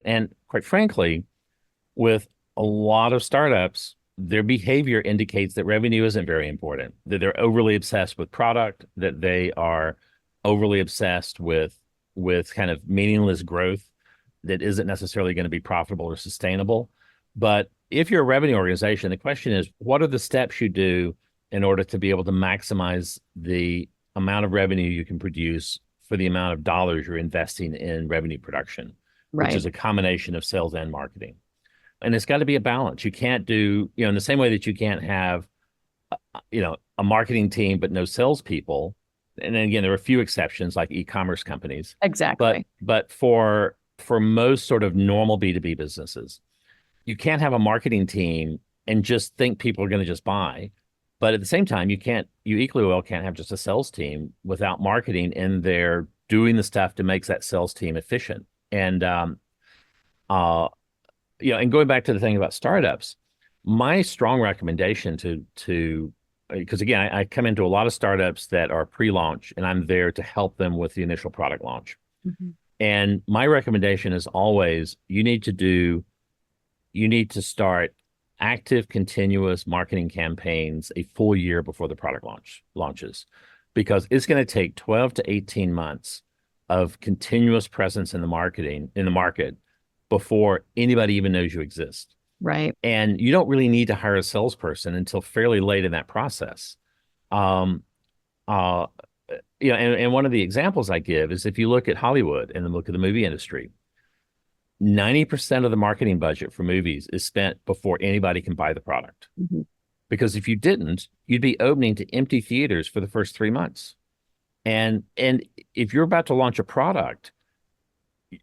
And quite frankly, with a lot of startups, their behavior indicates that revenue isn't very important, that they're overly obsessed with product, that they are overly obsessed with kind of meaningless growth that isn't necessarily going to be profitable or sustainable. But if you're a revenue organization, the question is, what are the steps you do in order to be able to maximize the amount of revenue you can produce for the amount of dollars you're investing in revenue production, which Right. is a combination of sales and marketing. And it's got to be a balance. You can't do, in the same way that you can't have, a marketing team but no salespeople. And then again, there are a few exceptions like e-commerce companies, but Exactly. for most sort of normal B2B businesses, you can't have a marketing team and just think people are going to just buy. But at the same time, you equally well can't have just a sales team without marketing in there doing the stuff to make that sales team efficient. And uh, and going back to the thing about startups, my strong recommendation to because again, I come into a lot of startups that are pre-launch, and I'm there to help them with the initial product launch. Mhm. And my recommendation is always you need to start active, continuous marketing campaigns a full year before the product launches, because it's going to take 12 to 18 months of continuous presence in the market before anybody even knows you exist. Right. And you don't really need to hire a salesperson until fairly late in that process. Um, uh, and one of the examples I give is if you look at Hollywood and then look at the movie industry, 90% of the marketing budget for movies is spent before anybody can buy the product. Mhm. Because if you didn't, you'd be opening to empty theaters for the first 3 months. And if you're about to launch a product,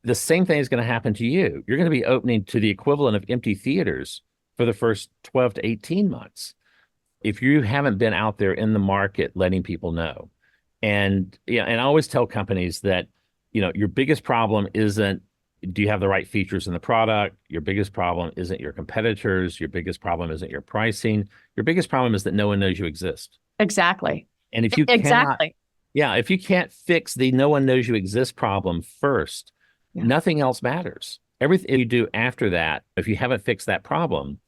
the same thing is going to happen to you. You're going to be opening to the equivalent of empty theaters for the first 12 to 18 months if you haven't been out there in the market letting people know. And and I always tell companies that, your biggest problem isn't do you have the right features in the product? Your biggest problem isn't your competitors. Your biggest problem isn't your pricing. Your biggest problem is that no one knows you exist. Exactly. And if you cannot, Exactly. yeah, if you can't fix the no one knows you exist problem first, Yeah. nothing else matters. Everything you do after that, if you haven't fixed that problem,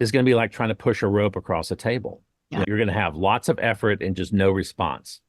is going to be like trying to push a rope across a table. Yeah. You're going to have lots of effort and just no response.